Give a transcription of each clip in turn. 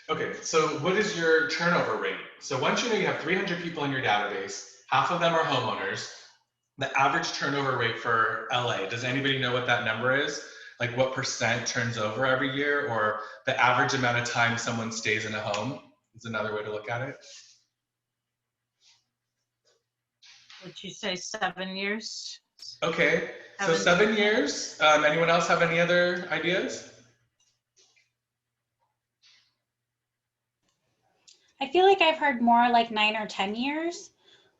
Okay, so what is your turnover rate? So once you know you have 300 people in your database, half of them are homeowners, the average turnover rate for LA, does anybody know what that number is? Like what percent turns over every year, or the average amount of time someone stays in a home is another way to look at it. Would you say 7 years? Okay, so 7 7 to 10? years. Anyone else have any other ideas? I feel like I've heard more like 9 or 10 years.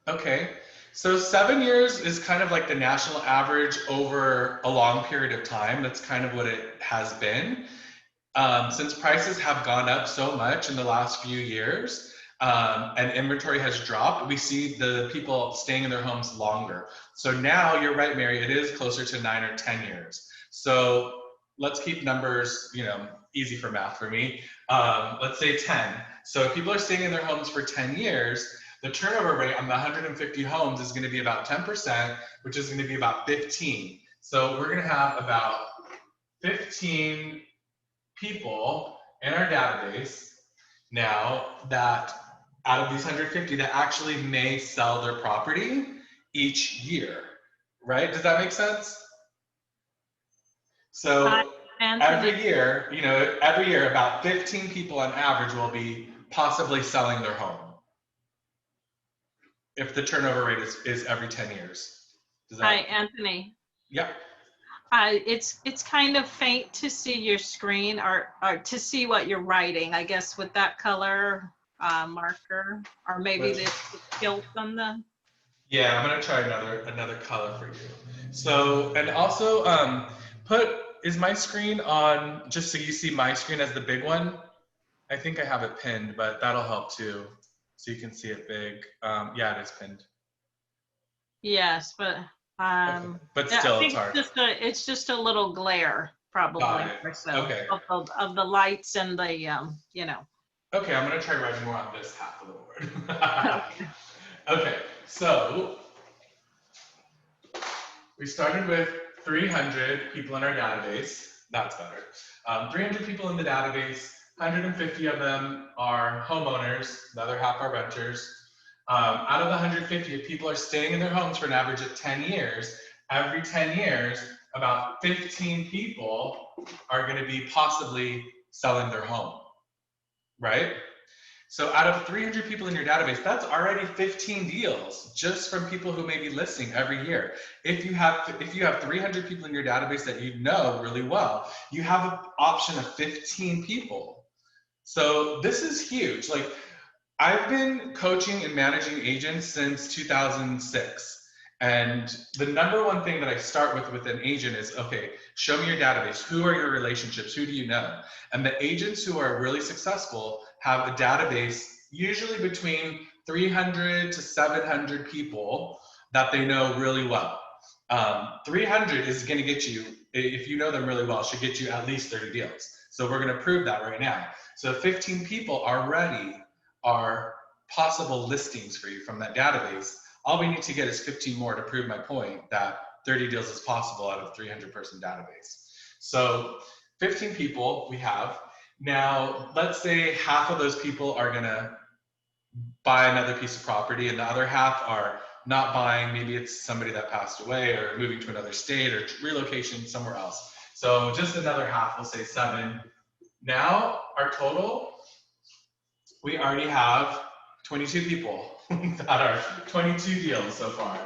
Okay, so 7 years is kind of like the national average over a long period of time. That's kind of what it has been. Since prices have gone up so much in the last few years, and inventory has dropped, we see the people staying in their homes longer. So now you're right, Mary, it is closer to 9 or 10 years. So let's keep numbers, easy for math for me. Let's say 10. So if people are staying in their homes for 10 years, the turnover rate on the 150 homes is going to be about 10%, which is going to be about 15. So we're going to have about 15 people in our database now that out of these 150 that actually may sell their property each year, right? Does that make sense? So every year, about 15 people on average will be possibly selling their home if the turnover rate is every 10 years. Hi, Anthony. Yeah. It's kind of faint to see your screen or to see what you're writing, I guess, with that color marker, or maybe the tilt on the. Yeah, I'm gonna try another color for you. So, and also is my screen on just so you see my screen as the big one? I think I have it pinned, but that'll help too. So you can see it big. Yeah, it is pinned. Yes, but okay. But still, it's hard. It's just a little glare, probably. So, okay. Of the lights and the Okay, I'm gonna try writing more on this half of the board. Okay, so we started with 300 people in our database. That's better. 300 people in the database. 150 of them are homeowners. The other half are renters. Out of the 150, if people are staying in their homes for an average of 10 years, every 10 years, about 15 people are going to be possibly selling their home, right? So out of 300 people in your database, that's already 15 deals just from people who may be listing every year. If you have 300 people in your database that you know really well, you have an option of 15 people. So this is huge. Like, I've been coaching and managing agents since 2006. And the number one thing that I start with an agent is, okay, show me your database. Who are your relationships? Who do you know? And the agents who are really successful have a database usually between 300 to 700 people that they know really well. 300 is going to get you, if you know them really well, should get you at least 30 deals. So we're going to prove that right now. So 15 people already are possible listings for you from that database. All we need to get is 15 more to prove my point that 30 deals is possible out of 300 person database. So 15 people we have. Now, let's say half of those people are gonna buy another piece of property and the other half are not buying. Maybe it's somebody that passed away or moving to another state or relocation somewhere else. So just another half, we'll say 7. Now our total, we already have 22 people that are 22 deals so far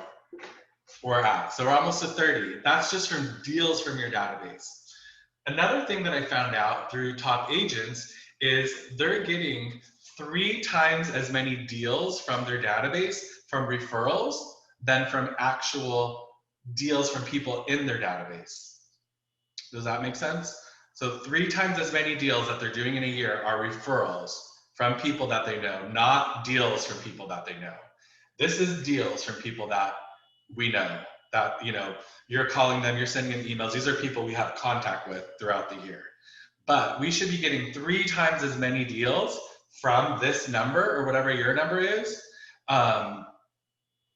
we're at. So we're almost to 30. That's just from deals from your database. Another thing that I found out through top agents is they're getting 3 times as many deals from their database from referrals than from actual deals from people in their database. Does that make sense? So 3 times as many deals that they're doing in a year are referrals from people that they know, not deals from people that they know. This is deals from people that we know, that you're calling them, you're sending them emails. These are people we have contact with throughout the year. But we should be getting 3 times as many deals from this number or whatever your number is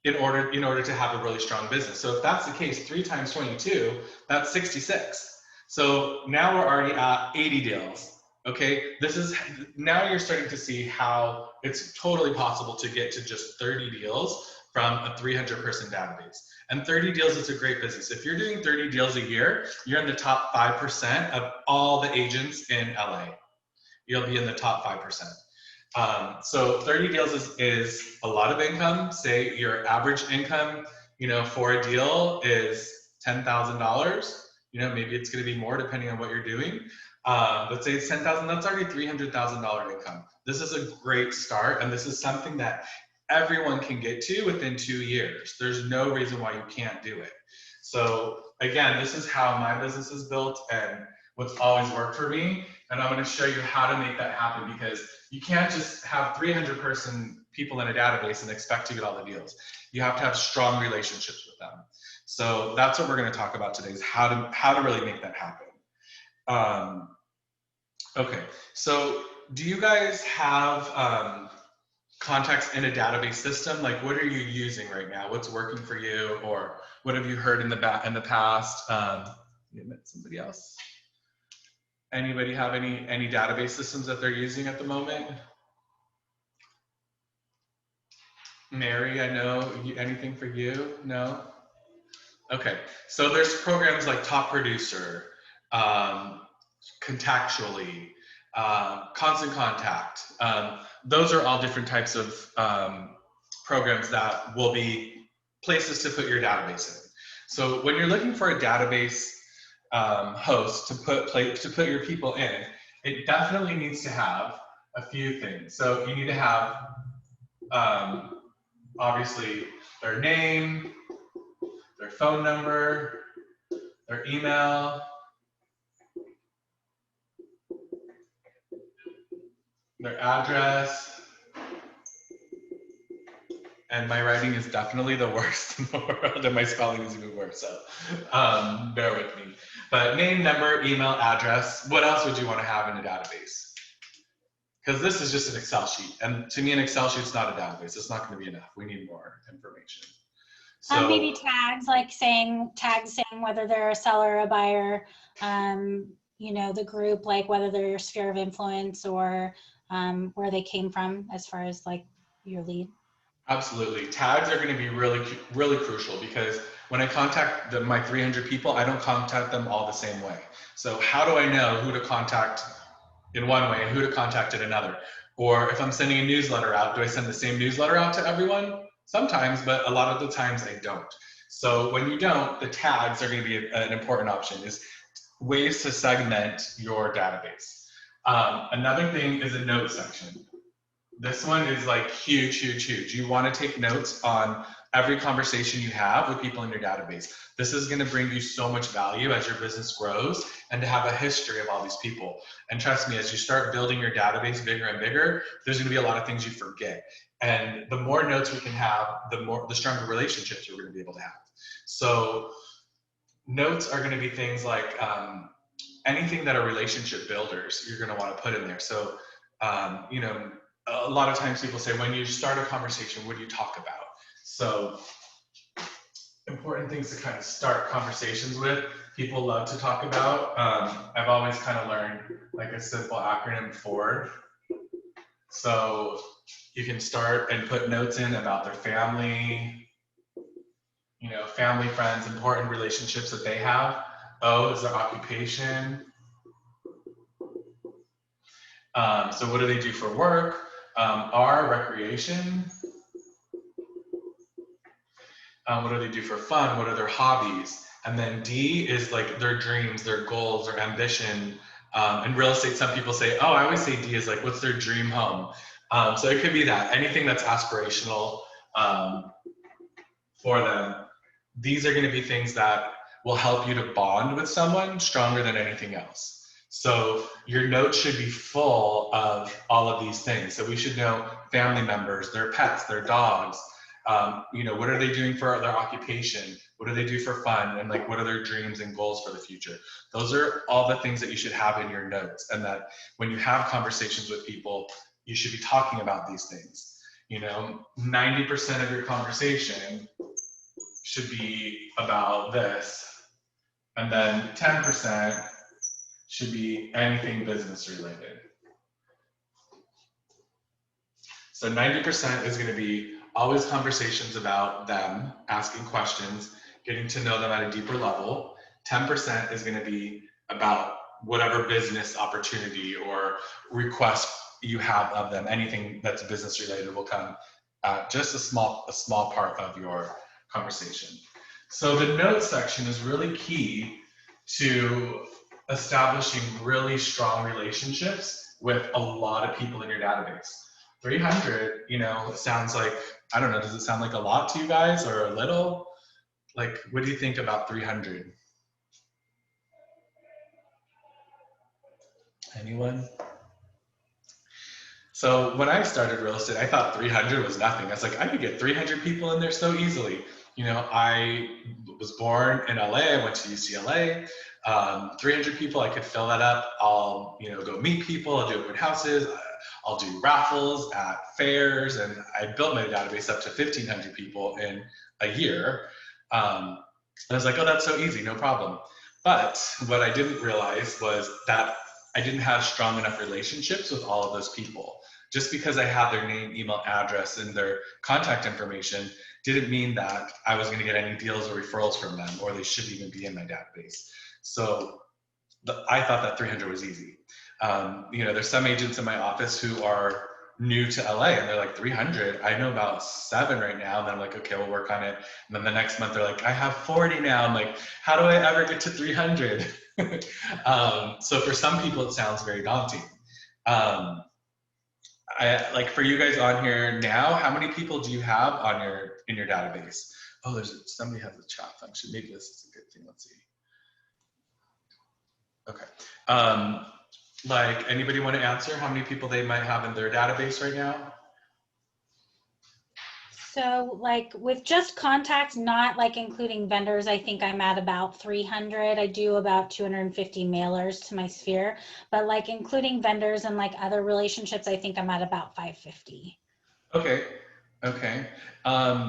in order to have a really strong business. So if that's the case, 3 times 22, that's 66. So now we're already at 80 deals Okay, this is, now you're starting to see how it's totally possible to get to just 30 deals from a 300 person database. And 30 deals is a great business. If you're doing 30 deals a year, you're in the top 5% of all the agents in LA. You'll be in the top 5%. So 30 deals is a lot of income. Say your average income, for a deal is $10,000. Maybe it's going to be more depending on what you're doing. Let's say it's 10,000. That's already $300,000 income. This is a great start, and this is something that everyone can get to within 2 years. There's no reason why you can't do it. So again, this is how my business is built and what's always worked for me. And I'm going to show you how to make that happen, because you can't just have 300 people in a database and expect to get all the deals. You have to have strong relationships with them. So that's what we're going to talk about today, is how to really make that happen. Okay, so do you guys have contacts in a database system? Like, what are you using right now? What's working for you, or what have you heard in the past? You met somebody else? Anybody have any database systems that they're using at the moment? Mary, I know, anything for you? No? Okay, so there's programs like Top Producer, Contactually, Constant Contact. Those are all different types of programs that will be places to put your database in. So when you're looking for a database host to put your people in, it definitely needs to have a few things. So you need to have obviously their name, their phone number, their email, their address, and my writing is definitely the worst in the world, and my spelling is even worse, so bear with me. But name, number, email, address. What else would you want to have in a database? Because this is just an Excel sheet, and to me an Excel sheet's not a database. It's not going to be enough. We need more information. So maybe tags, like saying whether they're a seller or a buyer, the group, like whether they're your sphere of influence or where they came from as far as like your lead. Absolutely. Tags are going to be really, really crucial, because when I contact my 300 people, I don't contact them all the same way. So how do I know who to contact in one way and who to contact in another? Or if I'm sending a newsletter out, do I send the same newsletter out to everyone? Sometimes, but a lot of the times I don't. So when you don't, the tags are going to be an important option, is ways to segment your database. Another thing is a note section. This one is like huge, huge, huge. You want to take notes on every conversation you have with people in your database. This is going to bring you so much value as your business grows, and to have a history of all these people. And trust me, as you start building your database bigger and bigger, there's going to be a lot of things you forget. And the more notes we can have, the stronger relationships we're going to be able to have. So notes are going to be things like anything that are relationship builders, you're going to want to put in there. So, a lot of times people say, when you start a conversation, what do you talk about? So important things to kind of start conversations with, people love to talk about. I've always kind of learned like a simple acronym FORD. So you can start and put notes in about their family, family, friends, important relationships that they have. O is their occupation. So what do they do for work? R, recreation. What do they do for fun? What are their hobbies? And then D is like their dreams, their goals, their ambition. In real estate, some people say, oh, I always say D is like, what's their dream home? So it could be that, anything that's aspirational for them. These are going to be things that will help you to bond with someone stronger than anything else. So your notes should be full of all of these things. So we should know family members, their pets, their dogs, what are they doing for their occupation? What do they do for fun? And like, what are their dreams and goals for the future? Those are all the things that you should have in your notes, and that when you have conversations with people, you should be talking about these things. 90% of your conversation should be about this. And then 10% should be anything business related. So 90% is going to be always conversations about them, asking questions, getting to know them at a deeper level. 10% is going to be about whatever business opportunity or request you have of them. Anything that's business related will come just a small part of your conversation. So the notes section is really key to establishing really strong relationships with a lot of people in your database. 300, you know, it sounds like, I don't know, does it sound like a lot to you guys or a little? Like, what do you think about 300? Anyone? So when I started real estate, I thought 300 was nothing. I was like, I could get 300 people in there so easily. You know, I was born in LA, I went to UCLA. 300 people, I could fill that up. I'll, you know, go meet people, I'll do open houses, I'll do raffles at fairs, and I built my database up to 1,500 people in a year. I was like, oh, that's so easy, no problem. But what I didn't realize was that I didn't have strong enough relationships with all of those people. Just because I had their name, email, address, and their contact information didn't mean that I was going to get any deals or referrals from them, or they should even be in my database. So I thought that 300 was easy. You know, there's some agents in my office who are new to LA and they're like 300. I know about 7 right now. And then I'm like, okay, we'll work on it. And then the next month they're like, I have 40 now. I'm like, how do I ever get to 300? So for some people, it sounds very daunting. Like for you guys on here now, how many people do you have on in your database? Oh, there's somebody has a chat function. Maybe this is a good thing. Let's see. Okay. Like anybody want to answer how many people they might have in their database right now? So like with just contacts, not like including vendors, I think I'm at about 300. I do about 250 mailers to my sphere, but like including vendors and like other relationships, I think I'm at about 550. Okay. Okay.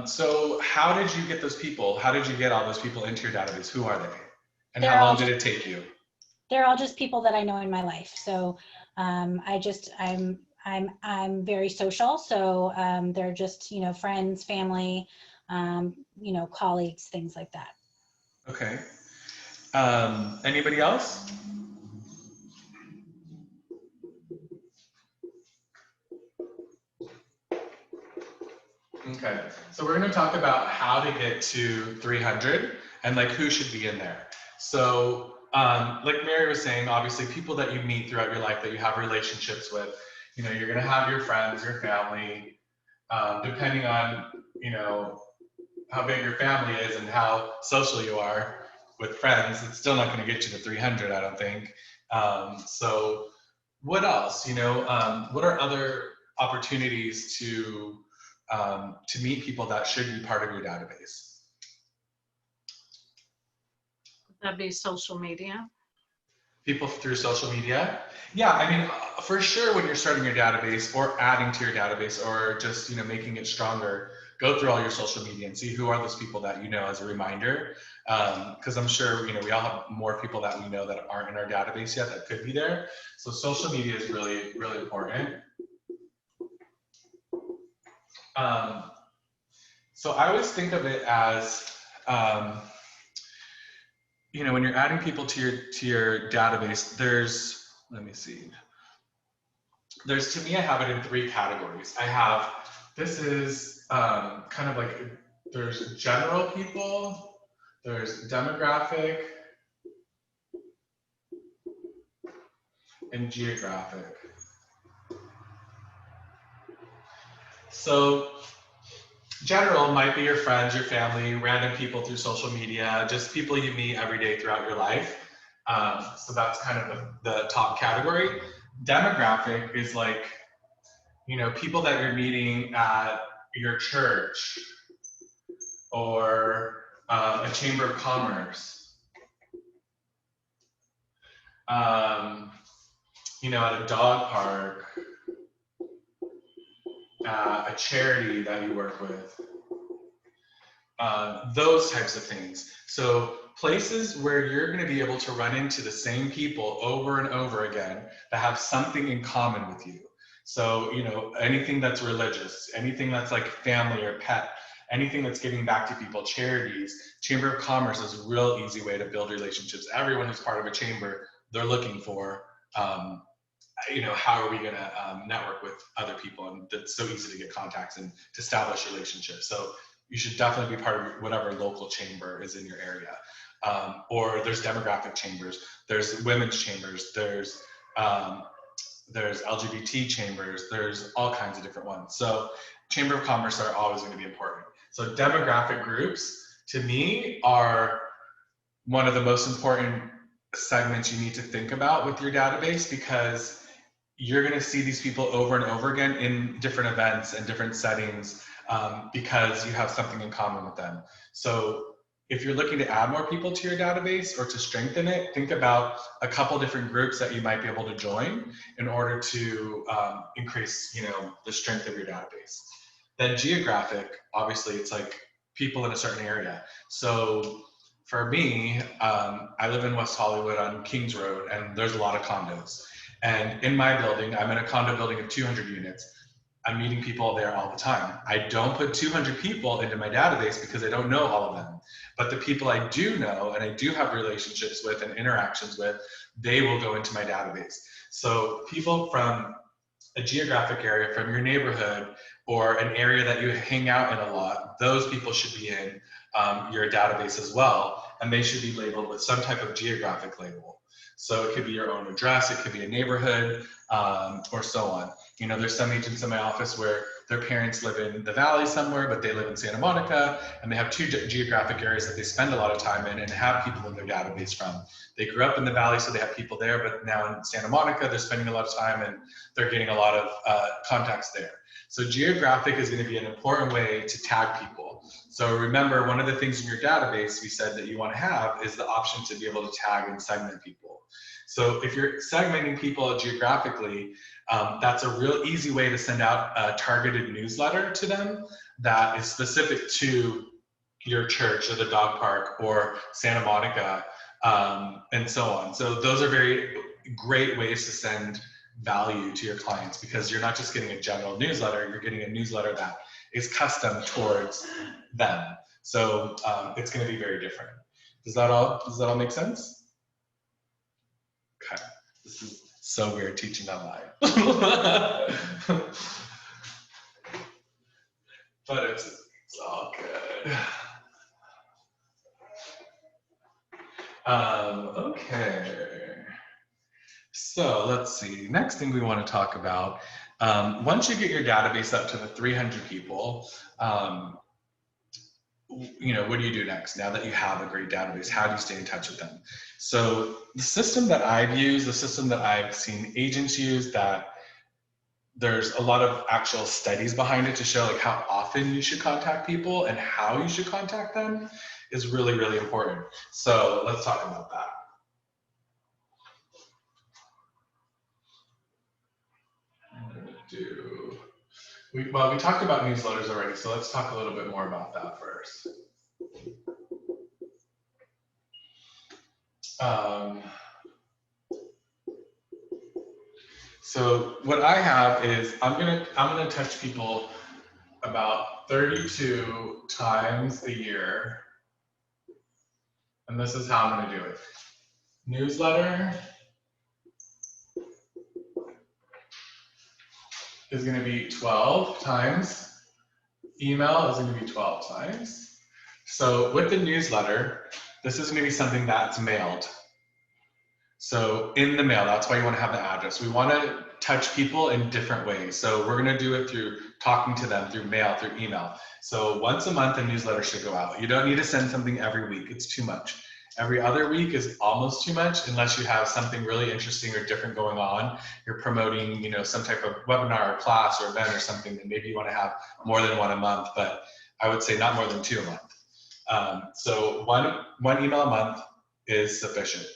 So how did you get those people? How did you get all those people into your database? Who are they? And how long did it take you? They're all just people that I know in my life. So I'm very social. So they're just, you know, friends, family, you know, colleagues, things like that. Okay. Anybody else? Okay, so we're going to talk about how to get to 300 and like who should be in there. So like Mary was saying, obviously people that you meet throughout your life that you have relationships with, you know, you're going to have your friends, your family, depending on, you know, how big your family is and how social you are with friends, it's still not going to get you to 300, I don't think. So what else, you know, what are other opportunities to meet people that should be part of your database? That'd be social media. People through social media? Yeah, I mean, for sure when you're starting your database or adding to your database or just, you know, making it stronger, go through all your social media and see who are those people that you know as a reminder. Because I'm sure, you know, we all have more people that we know that aren't in our database yet that could be there. So social media is really, really important. So I always think of it as, you know, when you're adding people to your database, there's, let me see. There's, to me, I have it in 3 categories. I have, this is kind of like, there's general people, there's demographic, and geographic. So general might be your friends, your family, random people through social media, just people you meet every day throughout your life. So that's kind of the top category. Demographic is like, you know, people that you're meeting at your church or a chamber of commerce, you know, at a dog park, a charity that you work with, those types of things. So places where you're going to be able to run into the same people over and over again that have something in common with you. So, you know, anything that's religious, anything that's like family or pet, anything that's giving back to people, charities, Chamber of Commerce is a real easy way to build relationships. Everyone who's part of a chamber, they're looking for, you know, how are we going to network with other people? And it's so easy to get contacts and to establish relationships. So you should definitely be part of whatever local chamber is in your area. Or there's demographic chambers, there's women's chambers, there's LGBT chambers, there's all kinds of different ones. So Chamber of Commerce are always going to be important. So demographic groups, to me, are one of the most important segments you need to think about with your database, because you're going to see these people over and over again in different events and different settings, because you have something in common with them. So if you're looking to add more people to your database or to strengthen it, think about a couple different groups that you might be able to join in order to increase, you know, the strength of your database. Then geographic, obviously, it's like people in a certain area. So for me, I live in West Hollywood on Kings Road, and there's a lot of condos. And in my building, I'm in a condo building of 200 units. I'm meeting people there all the time. I don't put 200 people into my database because I don't know all of them. But the people I do know and I do have relationships with and interactions with, they will go into my database. So people from a geographic area, from your neighborhood, or an area that you hang out in a lot, those people should be in your database as well. And they should be labeled with some type of geographic label. So it could be your own address, it could be a neighborhood, or so on. You know, there's some agents in my office where their parents live in the valley somewhere, but they live in Santa Monica, and they have two geographic areas that they spend a lot of time in and have people in their database from. They grew up in the valley, so they have people there, but now in Santa Monica, they're spending a lot of time and they're getting a lot of contacts there. So geographic is going to be an important way to tag people. So remember, one of the things in your database we said that you want to have is the option to be able to tag and segment people. So if you're segmenting people geographically, that's a real easy way to send out a targeted newsletter to them that is specific to your church or the dog park or Santa Monica, and so on. So those are very great ways to send value to your clients, because you're not just getting a general newsletter, you're getting a newsletter that is custom towards them. So it's going to be very different. Does that all make sense? Okay. This is so weird teaching online. But it's all good. Okay. So let's see. Next thing we want to talk about, once you get your database up to the 300 people, you know, what do you do next? Now that you have a great database, how do you stay in touch with them? So the system that I've used, the system that I've seen agents use, that there's a lot of actual studies behind it to show like how often you should contact people and how you should contact them, is really, really important. So let's talk about that. We talked about newsletters already, so let's talk a little bit more about that first. So what I have is I'm gonna touch people about 32 times a year, and this is how I'm gonna do it. Newsletter is going to be 12 times. Email is going to be 12 times. So with the newsletter, this is going to be something that's mailed. So in the mail, that's why you want to have the address. We want to touch people in different ways. So we're going to do it through talking to them, through mail, through email. So once a month, a newsletter should go out. You don't need to send something every week. It's too much. Every other week is almost too much, unless you have something really interesting or different going on. You're promoting, you know, some type of webinar or class or event or something, and maybe you want to have more than one a month, but I would say not more than 2 a month. So one email a month is sufficient.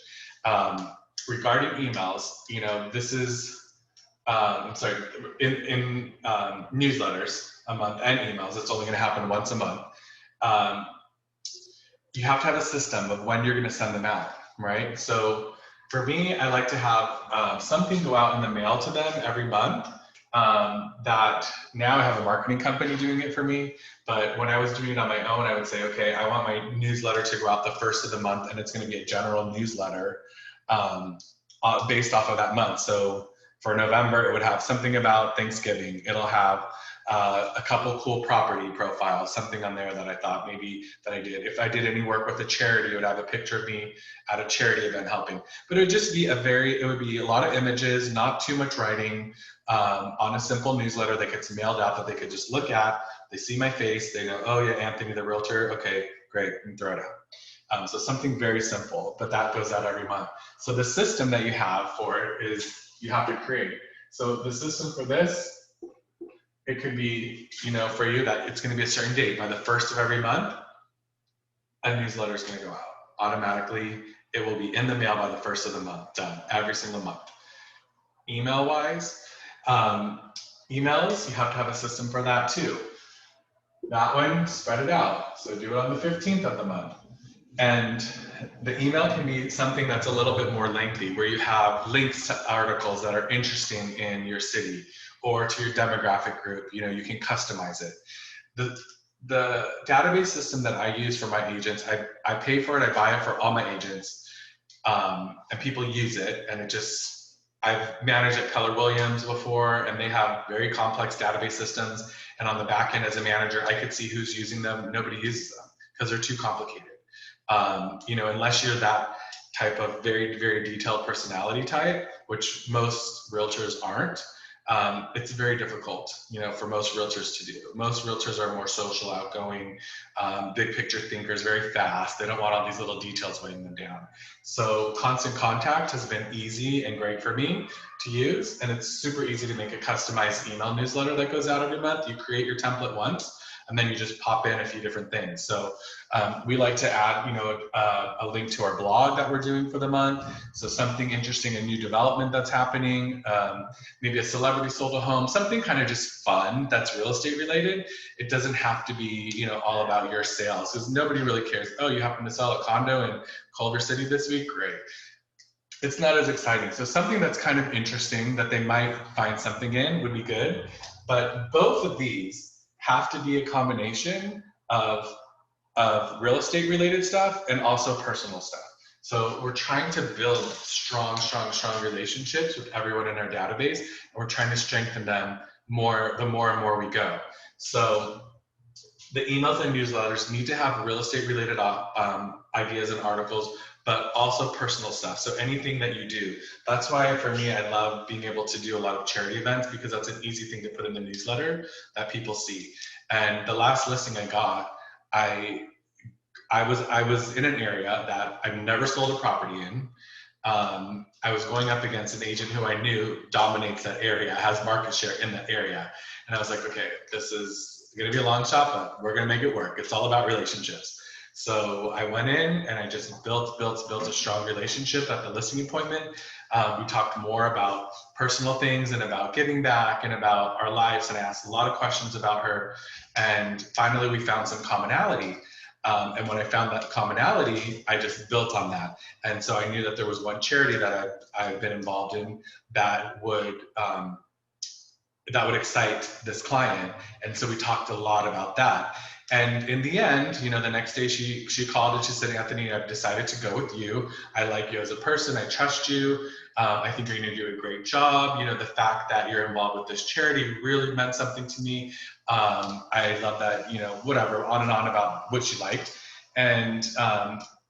Regarding emails, you know, this is, in newsletters a month and emails, it's only going to happen once a month. you have to have a system of when you're going to send them out, right? So for me, I like to have something go out in the mail to them every month. That now I have a marketing company doing it for me, but when I was doing it on my own, I would say, okay, I want my newsletter to go out the first of the month, and it's going to be a general newsletter based off of that month. So for November, it would have something about Thanksgiving. It'll have a couple cool property profiles, something on there that I thought maybe that I did. If I did any work with a charity, it would have a picture of me at a charity event helping. But it would just be it would be a lot of images, not too much writing, on a simple newsletter that gets mailed out that they could just look at. They see my face, they know, oh yeah, Anthony the realtor, okay, great, and throw it out. So something very simple, but that goes out every month. So the system that you have for it is you have to create. So the system for this, it could be, for you that it's going to be a certain date. By the first of every month, a newsletter is going to go out automatically. It will be in the mail by the first of the month, done every single month. Email wise, emails, you have to have a system for that too. That one, spread it out. So do it on the 15th of the month. And the email can be something that's a little bit more lengthy, where you have links to articles that are interesting in your city or to your demographic group. You can customize it. The database system that I use for my agents, I pay for it, I buy it for all my agents, and people use it, and I've managed at Keller Williams before, and they have very complex database systems, and on the back end as a manager, I could see who's using them. Nobody uses them because they're too complicated. Unless you're that type of very, very detailed personality type, which most realtors aren't, it's very difficult, for most realtors to do. Most realtors are more social, outgoing, big picture thinkers, very fast. They don't want all these little details weighing them down. So Constant Contact has been easy and great for me to use, and it's super easy to make a customized email newsletter that goes out every month. You create your template once, and then you just pop in a few different things. So we like to add, a link to our blog that we're doing for the month. So something interesting, a new development that's happening, maybe a celebrity sold a home, something kind of just fun that's real estate related. It doesn't have to be, all about your sales, because nobody really cares. Oh, you happen to sell a condo in Culver City this week? Great. It's not as exciting. So something that's kind of interesting that they might find something in would be good. But both of these have to be a combination of real estate related stuff and also personal stuff. So we're trying to build strong relationships with everyone in our database, and we're trying to strengthen them the more and more we go. So the emails and newsletters need to have real estate related ideas and articles, but also personal stuff. So anything that you do. That's why for me, I love being able to do a lot of charity events, because that's an easy thing to put in the newsletter that people see. And the last listing I got, I was in an area that I've never sold a property in. I was going up against an agent who I knew dominates that area, has market share in that area. And I was like, okay, this is gonna be a long shot, but we're gonna make it work. It's all about relationships. So I went in and I just built a strong relationship at the listing appointment. We talked more about personal things and about giving back and about our lives. And I asked a lot of questions about her. And finally, we found some commonality. And when I found that commonality, I just built on that. And so I knew that there was one charity that I've been involved in that would excite this client. And so we talked a lot about that. And in the end, the next day she called and she said, Anthony, I've decided to go with you. I like you as a person. I trust you. I think you're going to do a great job. The fact that you're involved with this charity really meant something to me. I love that, whatever, on and on about what she liked. And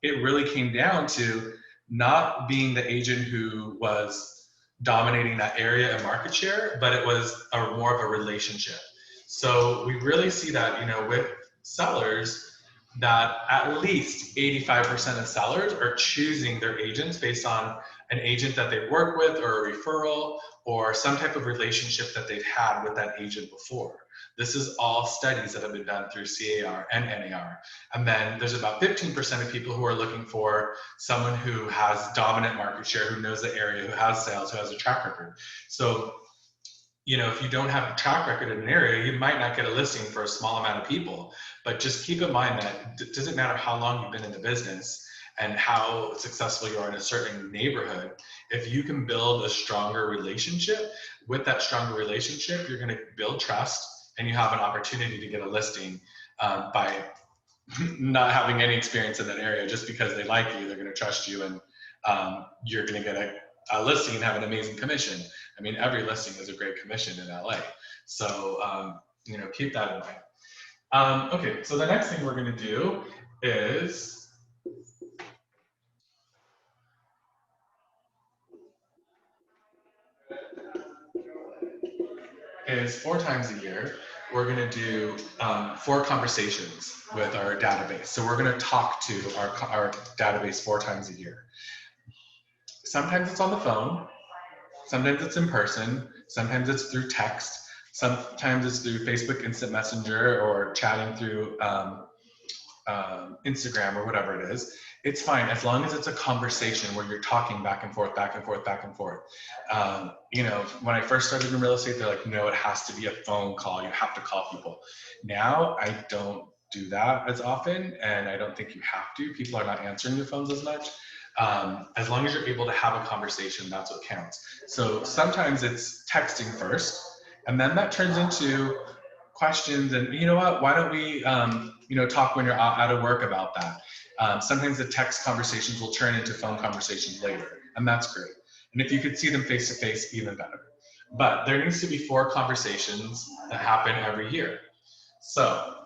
it really came down to not being the agent who was dominating that area and market share, but it was more of a relationship. So we really see that, with sellers, that at least 85% of sellers are choosing their agents based on an agent that they work with, or a referral, or some type of relationship that they've had with that agent before. This is all studies that have been done through CAR and NAR. And then there's about 15% of people who are looking for someone who has dominant market share, who knows the area, who has sales, who has a track record. So, if you don't have a track record in an area, you might not get a listing for a small amount of people. But just keep in mind that it doesn't matter how long you've been in the business and how successful you are in a certain neighborhood. If you can build a stronger relationship, with that stronger relationship, you're going to build trust, and you have an opportunity to get a listing by not having any experience in that area. Just because they like you, they're going to trust you, and you're going to get a listing and have an amazing commission. I mean, every listing is a great commission in LA. So, keep that in mind. Okay, so the next thing we're going to do is 4 times a year, we're going to do 4 conversations with our database. So we're going to talk to our database 4 times a year. Sometimes it's on the phone, sometimes it's in person, sometimes it's through text, sometimes it's through Facebook Instant Messenger or chatting through Instagram or whatever it is. It's fine as long as it's a conversation where you're talking back and forth, back and forth, back and forth. When I first started in real estate, they're like, no, it has to be a phone call. You have to call people. Now I don't do that as often, and I don't think you have to. People are not answering their phones as much. As long as you're able to have a conversation, that's what counts. So sometimes it's texting first, and then that turns into questions. And you know what? Why don't we, talk when you're out of work about that? Sometimes the text conversations will turn into phone conversations later, and that's great. And if you could see them face to face, even better. But there needs to be 4 conversations that happen every year. So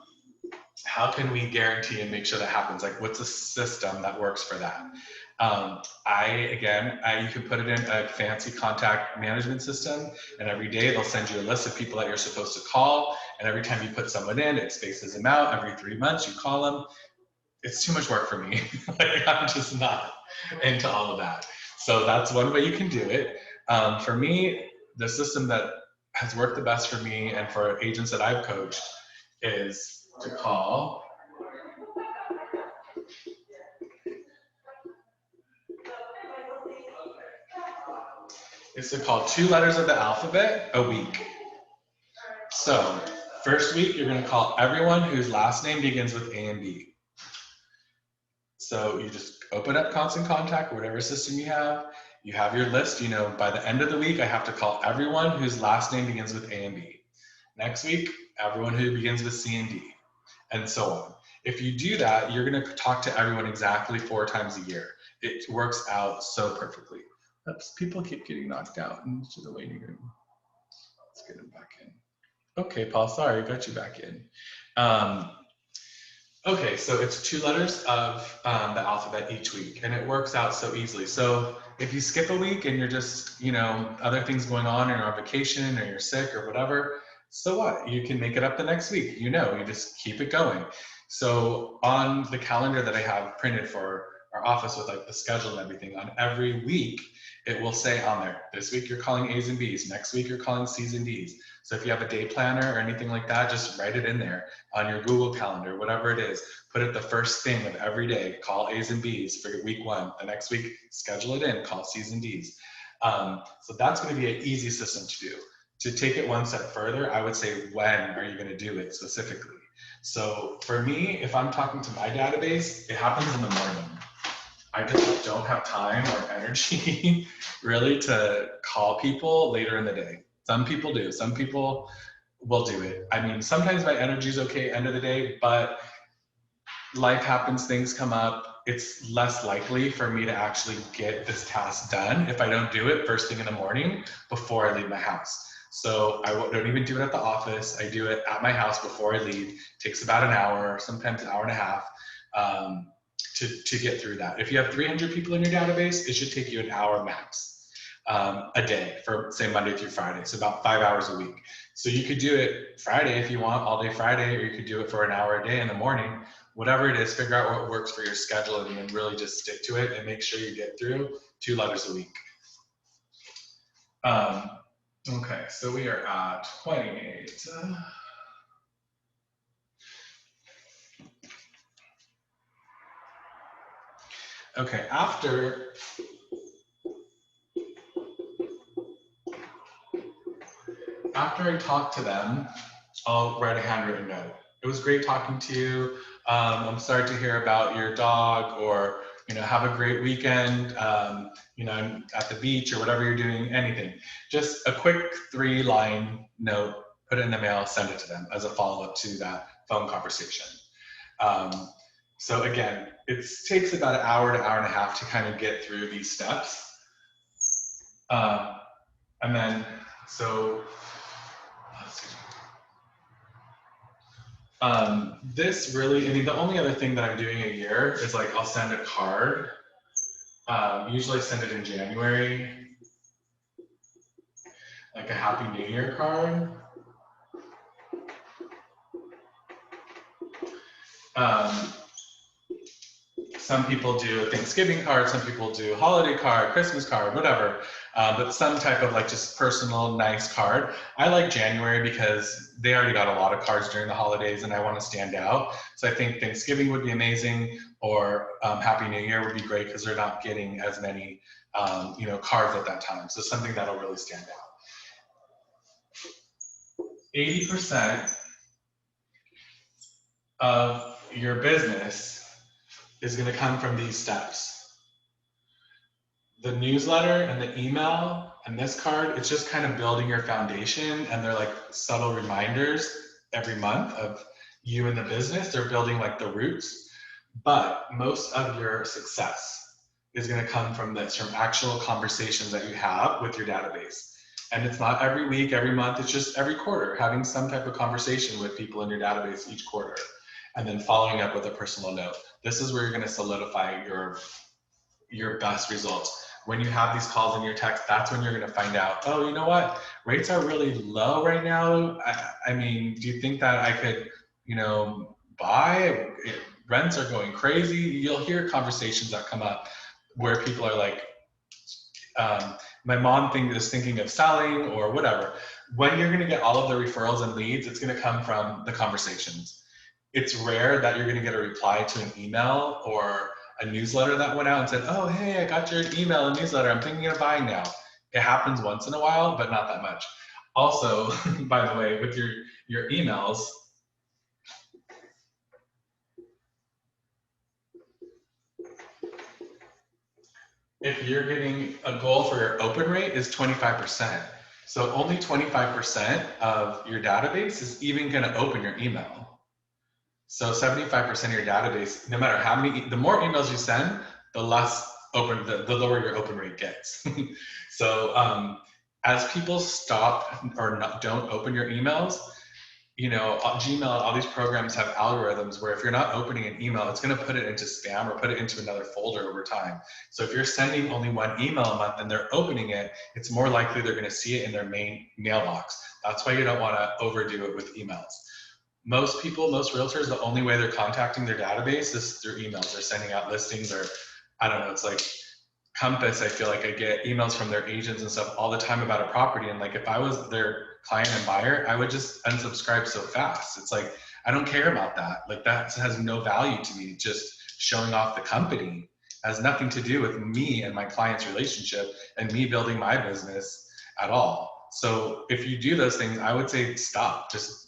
how can we guarantee and make sure that happens? Like, what's a system that works for that? You can put it in a fancy contact management system, and every day they'll send you a list of people that you're supposed to call. And every time you put someone in, it spaces them out. Every 3 months, you call them. It's too much work for me. I'm just not into all of that. So that's one way you can do it. For me, the system that has worked the best for me and for agents that I've coached is to call is to call 2 letters of the alphabet a week. So first week, you're going to call everyone whose last name begins with A and B. So you just open up Constant Contact, whatever system you have your list. By the end of the week, I have to call everyone whose last name begins with A and B. Next week, everyone who begins with C and D, and so on. If you do that, you're going to talk to everyone exactly 4 times a year. It works out so perfectly. Oops, people keep getting knocked out into the waiting room. Let's get them back in. Okay, Paul, sorry, got you back in. Okay, so it's 2 letters of the alphabet each week, and it works out so easily. So if you skip a week and you're just, other things going on, or you're on vacation, or you're sick, or whatever, so what? You can make it up the next week. You just keep it going. So on the calendar that I have printed for our office with like the schedule and everything, on every week, it will say on there, this week you're calling A's and B's, next week you're calling C's and D's. So if you have a day planner or anything like that, just write it in there on your Google Calendar, whatever it is. Put it the first thing of every day, call A's and B's for week 1. The next week, schedule it in, call C's and D's. So that's going to be an easy system to do. To take it one step further, I would say, when are you going to do it specifically? So for me, if I'm talking to my database, it happens in the morning. I just don't have time or energy really to call people later in the day. Some people do. Some people will do it. I mean, sometimes my energy is okay end of the day, but life happens, things come up. It's less likely for me to actually get this task done if I don't do it first thing in the morning before I leave my house. So I don't even do it at the office. I do it at my house before I leave. It takes about an hour, sometimes an hour and a half. To get through that. If you have 300 people in your database, it should take you an hour max a day for say Monday through Friday. So about 5 hours a week. So you could do it Friday if you want, all day Friday, or you could do it for an hour a day in the morning. Whatever it is, figure out what works for your schedule and then really just stick to it and make sure you get through 2 letters a week. Okay, so we are at 28. Okay, after after I talk to them, I'll write a handwritten note. It was great talking to you. I'm sorry to hear about your dog, or, you know, have a great weekend, you know, at the beach or whatever you're doing, anything. Just a quick 3-line note, put it in the mail, send it to them as a follow-up to that phone conversation. So again, it takes about an hour to hour and a half to kind of get through these steps. And then, so, this really, I mean, the only other thing that I'm doing a year is like, I'll send a card. Usually send it in January, like a Happy New Year card. Some people do a Thanksgiving card, some people do a holiday card, Christmas card, whatever. But some type of like just personal, nice card. I like January because they already got a lot of cards during the holidays and I want to stand out. So I think Thanksgiving would be amazing, or Happy New Year would be great because they're not getting as many you know, cards at that time. So something that'll really stand out. 80% of your business is going to come from these steps. The newsletter and the email and this card, it's just kind of building your foundation, and they're like subtle reminders every month of you and the business. They're building like the roots, but most of your success is going to come from this, from actual conversations that you have with your database. And it's not every week, every month, it's just every quarter, having some type of conversation with people in your database each quarter, and then following up with a personal note. This is where you're going to solidify your best results. When you have these calls in your text, that's when you're going to find out, oh, you know what, rates are really low right now. I mean, do you think that I could, you know, buy? Rents are going crazy. You'll hear conversations that come up where people are like, my mom is thinking of selling or whatever. When you're going to get all of the referrals and leads, it's going to come from the conversations. It's rare that you're going to get a reply to an email or a newsletter that went out and said, oh, hey, I got your email and newsletter, I'm thinking of buying now. It happens once in a while, but not that much. Also, by the way, with your emails, if you're getting a goal for your open rate is 25%. So only 25% of your database is even going to open your email. So 75% of your database, no matter how many, the more emails you send, the less open, the lower your open rate gets. So as people stop or don't open your emails, you know, Gmail, all these programs have algorithms where if you're not opening an email, it's going to put it into spam or put it into another folder over time. So if you're sending only one email a month and they're opening it, it's more likely they're going to see it in their main mailbox. That's why you don't want to overdo it with emails. Most people, most realtors, the only way they're contacting their database is through emails. They're sending out listings, or I don't know, it's like Compass. I feel like I get emails from their agents and stuff all the time about a property. And like, if I was their client and buyer, I would just unsubscribe so fast. It's like, I don't care about that. Like, that has no value to me. Just showing off the company has nothing to do with me and my client's relationship and me building my business at all. So if you do those things, I would say stop. Just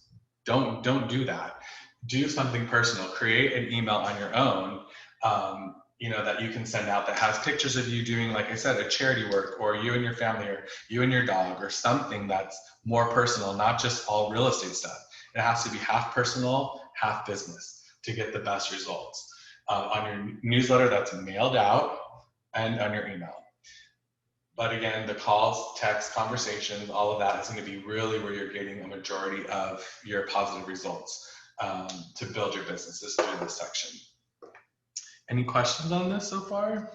don't do that. Do something personal. Create an email on your own, you know, that you can send out that has pictures of you doing, like I said, a charity work, or you and your family, or you and your dog, or something that's more personal, not just all real estate stuff. It has to be half personal, half business to get the best results. On your newsletter that's mailed out, and on your email. But again, the calls, texts, conversations, all of that is going to be really where you're getting a majority of your positive results to build your businesses through this section. Any questions on this so far?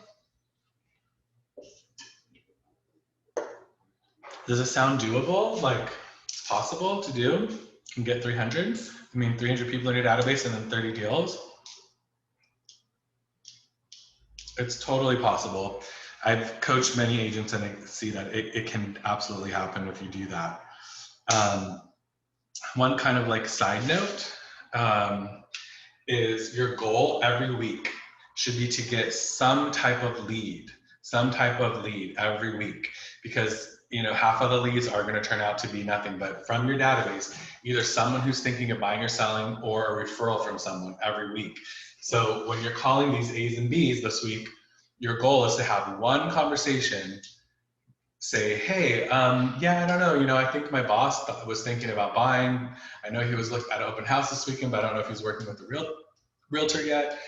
Does it sound doable? Like, it's possible to do? You can get 300? I mean, 300 people in your database and then 30 deals? It's totally possible. I've coached many agents and I see that it can absolutely happen if you do that. One kind of like side note is your goal every week should be to get some type of lead every week, because half of the leads are going to turn out to be nothing, but from your database, either someone who's thinking of buying or selling or a referral from someone every week. So when you're calling these A's and B's this week, your goal is to have one conversation, say, hey, yeah, I don't know, I think my boss was thinking about buying. I know he was looking at an open house this weekend, but I don't know if he's working with the realtor yet.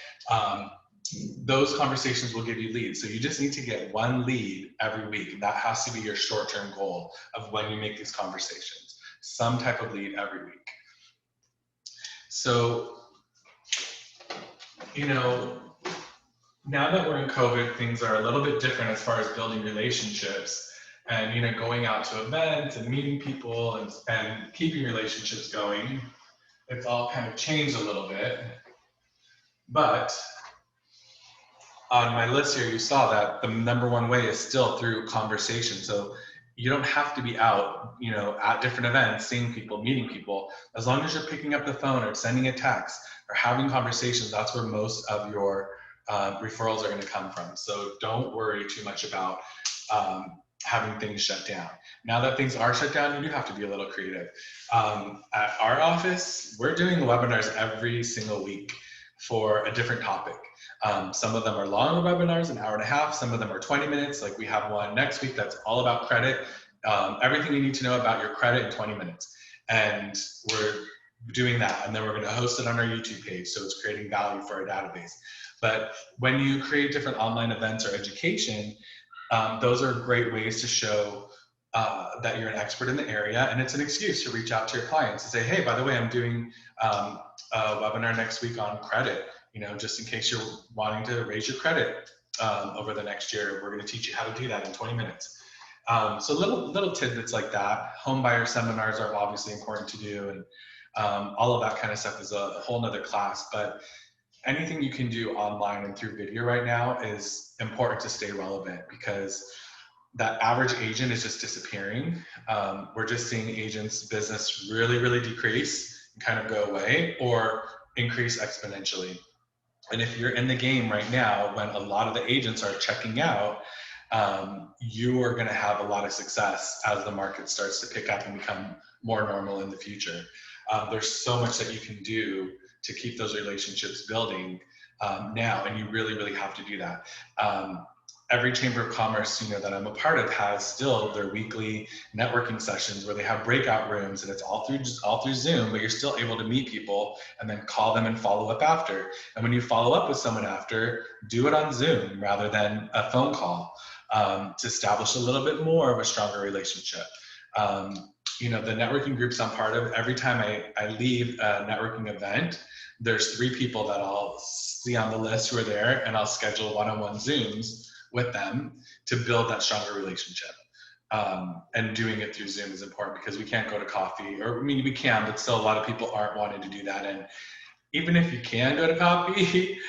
Those conversations will give you leads. So you just need to get one lead every week. That has to be your short-term goal of when you make these conversations. Some type of lead every week. So, now that we're in COVID, things are a little bit different as far as building relationships and, going out to events and meeting people and keeping relationships going. It's all kind of changed a little bit. But on my list here, you saw that the number one way is still through conversation. So you don't have to be out, at different events, seeing people, meeting people. As long as you're picking up the phone or sending a text or having conversations, that's where most of your referrals are going to come from. So don't worry too much about having things shut down. Now that things are shut down, you do have to be a little creative. At our office, we're doing webinars every single week for a different topic. Some of them are longer webinars, an hour and a half. Some of them are 20 minutes. Like we have one next week that's all about credit. Everything you need to know about your credit in 20 minutes. And we're doing that. And then we're going to host it on our YouTube page. So it's creating value for our database. But when you create different online events or education, those are great ways to show that you're an expert in the area. And it's an excuse to reach out to your clients and say, hey, by the way, I'm doing a webinar next week on credit. Just in case you're wanting to raise your credit over the next year, we're going to teach you how to do that in 20 minutes. So little tidbits like that. Home buyer seminars are obviously important to do, and all of that kind of stuff is a whole nother class. But anything you can do online and through video right now is important to stay relevant, because that average agent is just disappearing. We're just seeing agents' business really decrease and kind of go away or increase exponentially. And if you're in the game right now, when a lot of the agents are checking out, you are going to have a lot of success as the market starts to pick up and become more normal in the future. There's so much that you can do to keep those relationships building now, and you really have to do that. Every chamber of commerce, that I'm a part of has still their weekly networking sessions where they have breakout rooms, and it's all through Zoom, but you're still able to meet people and then call them and follow up after. And when you follow up with someone after, do it on Zoom rather than a phone call to establish a little bit more of a stronger relationship. The networking groups I'm part of, every time I leave a networking event, there's 3 people that I'll see on the list who are there, and I'll schedule one-on-one Zooms with them to build that stronger relationship. And doing it through Zoom is important because we can't go to coffee, or we can, but still a lot of people aren't wanting to do that. And even if you can go to coffee,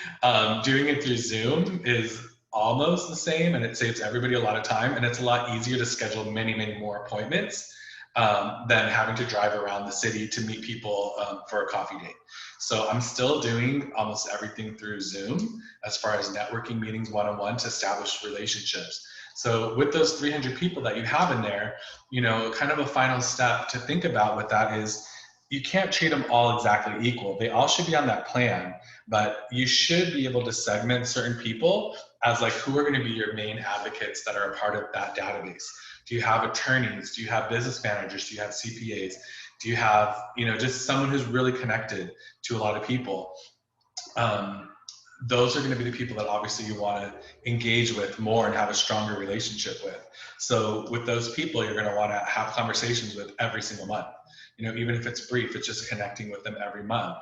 doing it through Zoom is almost the same, and it saves everybody a lot of time, and it's a lot easier to schedule many more appointments than having to drive around the city to meet people for a coffee date. So I'm still doing almost everything through Zoom as far as networking meetings one-on-one to establish relationships. So with those 300 people that you have in there, kind of a final step to think about with that is you can't treat them all exactly equal. They all should be on that plan, but you should be able to segment certain people as like who are going to be your main advocates that are a part of that database. Do you have attorneys? Do you have business managers? Do you have CPAs? Do you have, just someone who's really connected to a lot of people? Those are going to be the people that obviously you want to engage with more and have a stronger relationship with. So with those people, you're going to want to have conversations with every single month. Even if it's brief, it's just connecting with them every month.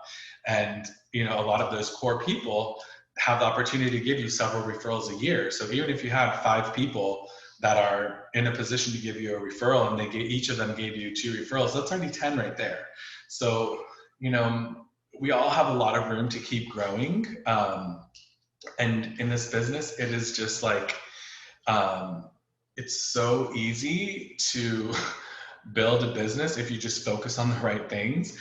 And, a lot of those core people have the opportunity to give you several referrals a year. So even if you have 5 people that are in a position to give you a referral, and each of them gave you 2 referrals, that's already 10 right there. So, we all have a lot of room to keep growing. And in this business, it is just like, it's so easy to build a business if you just focus on the right things.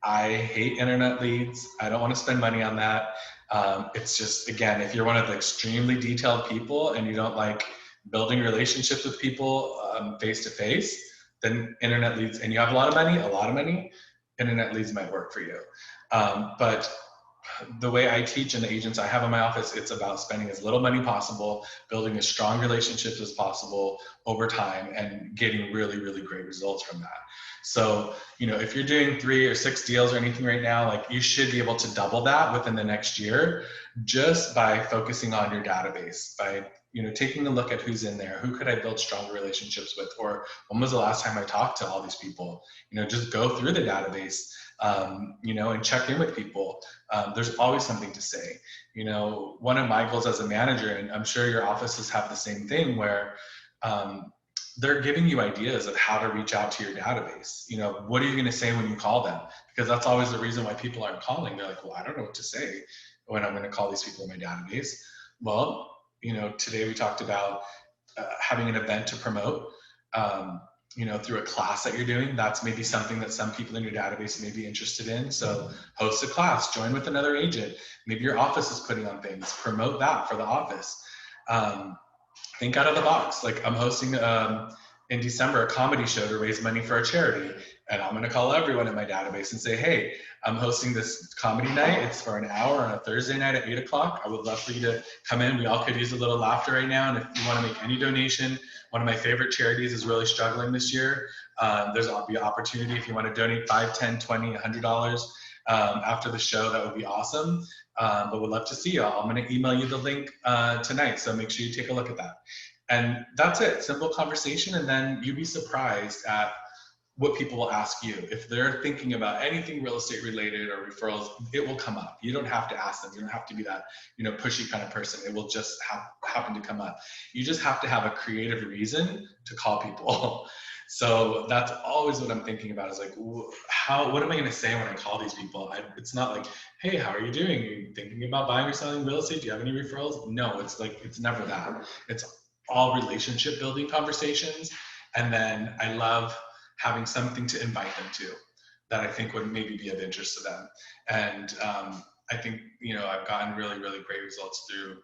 I hate internet leads. I don't want to spend money on that. It's just, again, if you're one of the extremely detailed people and you don't like building relationships with people face to face, then internet leads, and you have a lot of money, internet leads might work for you. But the way I teach and the agents I have in my office, it's about spending as little money possible, building as strong relationships as possible over time, and getting really, really great results from that. So, you know, if you're doing 3 or 6 deals or anything right now, like you should be able to double that within the next year just by focusing on your database, by, you know, taking a look at who's in there, who could I build stronger relationships with, or when was the last time I talked to all these people? You know, just go through the database, you know, and check in with people. There's always something to say. You know, one of my goals as a manager, and I'm sure your offices have the same thing, where they're giving you ideas of how to reach out to your database. You know, what are you going to say when you call them? Because that's always the reason why people aren't calling. They're like, well, I don't know what to say when I'm going to call these people in my database. Well, you know, today we talked about having an event to promote. You know, through a class that you're doing, that's maybe something that some people in your database may be interested in. So host a class, join with another agent. Maybe your office is putting on things, promote that for the office. Think out of the box. Like I'm hosting in December a comedy show to raise money for a charity, and I'm going to call everyone in my database and say, hey, I'm hosting this comedy night. It's for an hour on a Thursday night at 8 o'clock. I would love for you to come in. We all could use a little laughter right now. And if you want to make any donation, one of my favorite charities is really struggling this year. There's be an opportunity if you want to donate $5, $10, $20, $100 after the show. That would be awesome. But we'd love to see you all. I'm going to email you the link tonight, so make sure you take a look at that. And that's it, simple conversation, and then you'd be surprised at what people will ask you. If they're thinking about anything real estate related or referrals, it will come up. You don't have to ask them. You don't have to be that, you know, pushy kind of person. It will just happen to come up. You just have to have a creative reason to call people. So that's always what I'm thinking about, is like, what am I going to say when I call these people? It's not like, hey, how are you doing? Are you thinking about buying or selling real estate? Do you have any referrals? No, it's like, it's never that. It's all relationship building conversations. And then I love having something to invite them to that I think would maybe be of interest to them. And I think, you know, I've gotten really, really great results through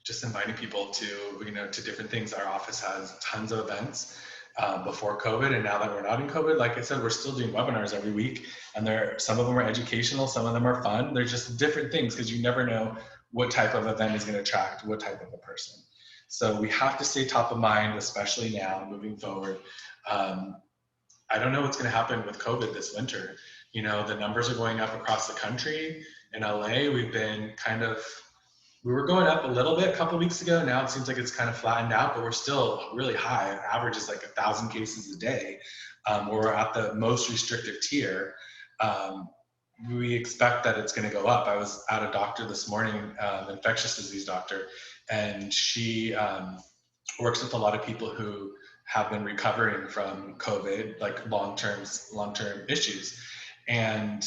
just inviting people to, you know, to different things. Our office has tons of events before COVID, and now that we're not in COVID, like I said, we're still doing webinars every week, and some of them are educational, some of them are fun. They're just different things, because you never know what type of event is going to attract what type of a person. So we have to stay top of mind, especially now moving forward. I don't know what's going to happen with COVID this winter. You know, the numbers are going up across the country. In LA, we were going up a little bit a couple weeks ago. Now it seems like it's kind of flattened out, but we're still really high. Average is like 1,000 cases a day. We're at the most restrictive tier. We expect that it's going to go up. I was at a doctor this morning, infectious disease doctor, and she works with a lot of people who have been recovering from COVID, like long-term issues. And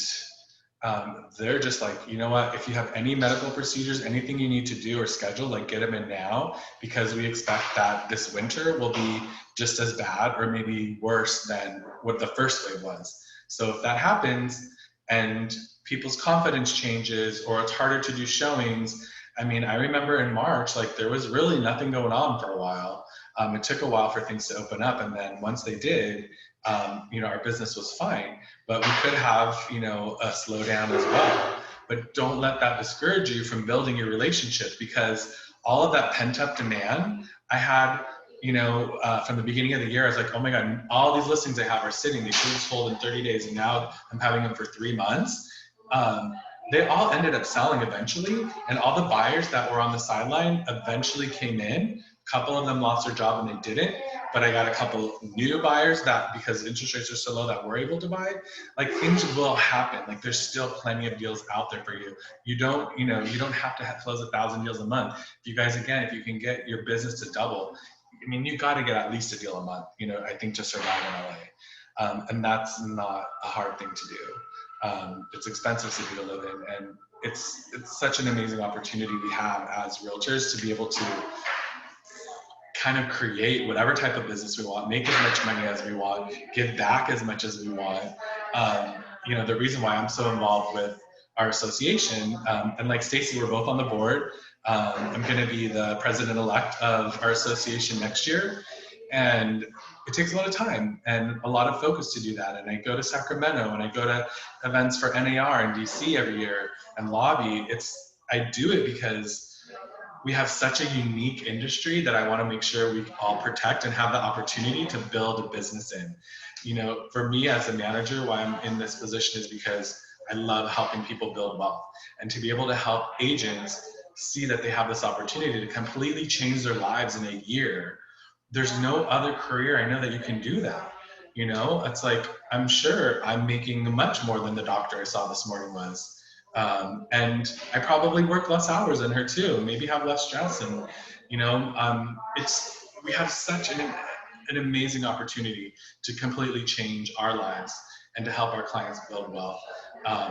they're just like, you know what, if you have any medical procedures, anything you need to do or schedule, like get them in now, because we expect that this winter will be just as bad or maybe worse than what the first wave was. So if that happens and people's confidence changes, or it's harder to do showings, I mean, I remember in March, like there was really nothing going on for a while. It took a while for things to open up, and then once they did, you know, our business was fine. But we could have, you know, a slowdown as well. But don't let that discourage you from building your relationships, because all of that pent up demand I had, you know, from the beginning of the year, I was like, oh my God, all these listings I have are sitting. They should have sold in 30 days, and now I'm having them for 3 months. They all ended up selling eventually, and all the buyers that were on the sideline eventually came in. A couple of them lost their job and they didn't, but I got a couple new buyers that, because interest rates are so low, that were able to buy. Like, things will happen. Like, there's still plenty of deals out there for you. You don't have to close 1,000 deals a month. If you guys, again, if you can get your business to double, I mean, you got to get at least a deal a month, you know, I think, to survive in LA. And that's not a hard thing to do. It's expensive city to live in, and it's such an amazing opportunity we have as realtors to be able to kind of create whatever type of business we want, make as much money as we want, give back as much as we want. You know, the reason why I'm so involved with our association, and like Stacy, we're both on the board. I'm going to be the president-elect of our association next year, and it takes a lot of time and a lot of focus to do that. And I go to Sacramento and I go to events for NAR in DC every year and lobby. I do it because we have such a unique industry that I want to make sure we all protect and have the opportunity to build a business in. You know, for me as a manager, why I'm in this position is because I love helping people build wealth, and to be able to help agents see that they have this opportunity to completely change their lives in a year. There's no other career I know that you can do that. You know, it's like, I'm sure I'm making much more than the doctor I saw this morning was. And I probably work less hours than her too, maybe have less stress. And, you know, we have such an amazing opportunity to completely change our lives and to help our clients build wealth.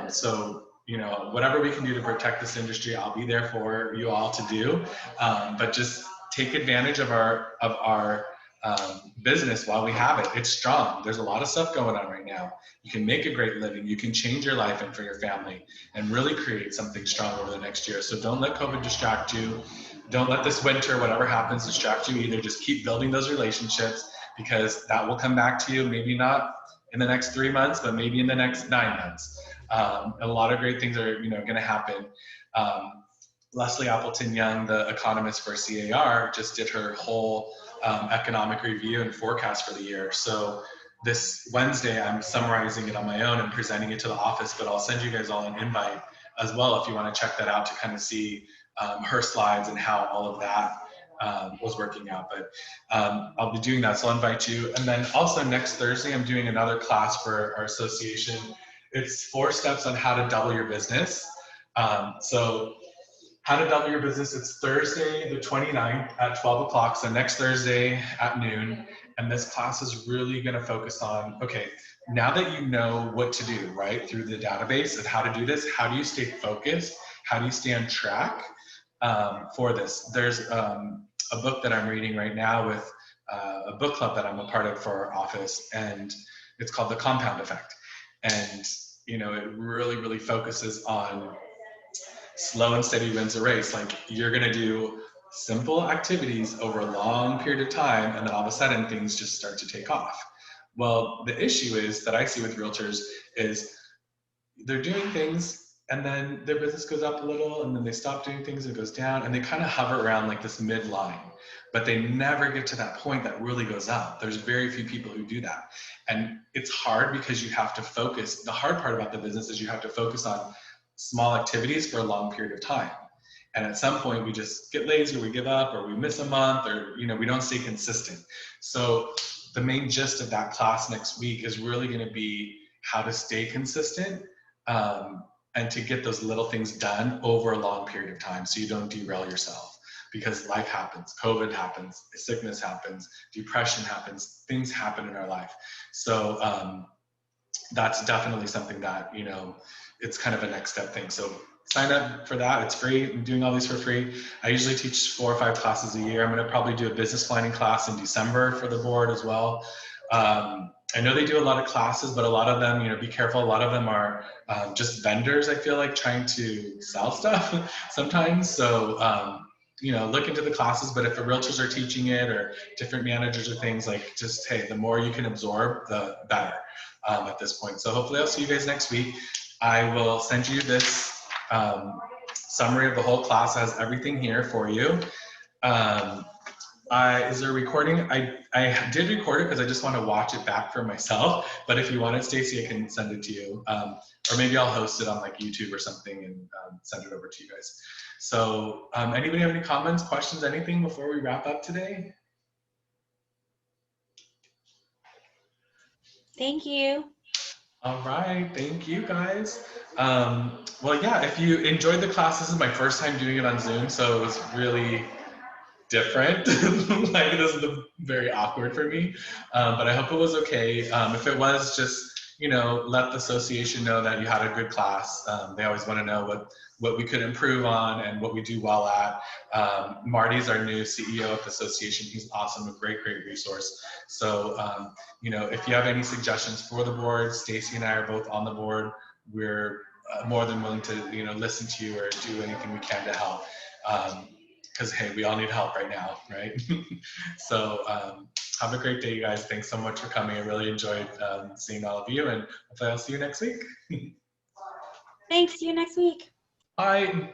So, you know, whatever we can do to protect this industry, I'll be there for you all to do. But just take advantage of our business while we have it. It's strong. There's a lot of stuff going on right now. You can make a great living. You can change your life and for your family and really create something strong over the next year. So don't let COVID distract you. Don't let this winter, whatever happens, distract you either. Just keep building those relationships, because that will come back to you. Maybe not in the next 3 months, but maybe in the next 9 months. A lot of great things are, going to happen. Leslie Appleton Young, the economist for CAR, just did her whole economic review and forecast for the year. So this Wednesday, I'm summarizing it on my own and presenting it to the office, but I'll send you guys all an invite as well if you want to check that out to kind of see her slides and how all of that was working out. But I'll be doing that, so I'll invite you. And then also next Thursday, I'm doing another class for our association. It's 4 steps on how to double your business. So how to double your business, it's Thursday the 29th at 12 o'clock, so next Thursday at noon. And this class is really gonna focus on, okay, now that you know what to do, right, through the database of how to do this, how do you stay focused? How do you stay on track for this? There's a book that I'm reading right now with a book club that I'm a part of for our office, and it's called The Compound Effect. And, it really, really focuses on slow and steady wins a race. Like, you're gonna do simple activities over a long period of time, and then all of a sudden things just start to take off. Well, the issue is that I see with realtors is they're doing things and then their business goes up a little, and then they stop doing things, it goes down, and they kind of hover around like this midline, but they never get to that point that really goes up. There's very few people who do that. And it's hard because you have to focus. The hard part about the business is you have to focus on small activities for a long period of time. And at some point we just get lazy, or we give up, or we miss a month, or we don't stay consistent. So the main gist of that class next week is really going to be how to stay consistent and to get those little things done over a long period of time, so you don't derail yourself, because life happens, COVID happens, sickness happens, depression happens, things happen in our life. So that's definitely something that, it's kind of a next step thing. So sign up for that. It's free. I'm doing all these for free. I usually teach 4 or 5 classes a year. I'm going to probably do a business planning class in December for the board as well. I know they do a lot of classes, but a lot of them, be careful. A lot of them are just vendors, I feel like, trying to sell stuff sometimes. So, look into the classes, but if the realtors are teaching it, or different managers or things, like, just, hey, the more you can absorb, the better at this point. So hopefully I'll see you guys next week. I will send you this summary of the whole class. It has everything here for you. Is there a recording? I did record it because I just want to watch it back for myself. But if you want it, Stacy, I can send it to you. Or maybe I'll host it on like YouTube or something and send it over to you guys. So anybody have any comments, questions, anything before we wrap up today? Thank you. All right, thank you guys. Well, yeah, if you enjoyed the class, this is my first time doing it on Zoom, so it was really different. Like, it was very awkward for me, but I hope it was okay. If it was, just let the association know that you had a good class. They always want to know what we could improve on and what we do well at. Marty's our new CEO of the association. He's awesome, a great resource. So if you have any suggestions for the board, Stacy and I are both on the board. We're more than willing to listen to you or do anything we can to help. Because, hey, we all need help right now, right? So have a great day, you guys. Thanks so much for coming. I really enjoyed seeing all of you, and hopefully I'll see you next week. Thanks. See you next week. Bye.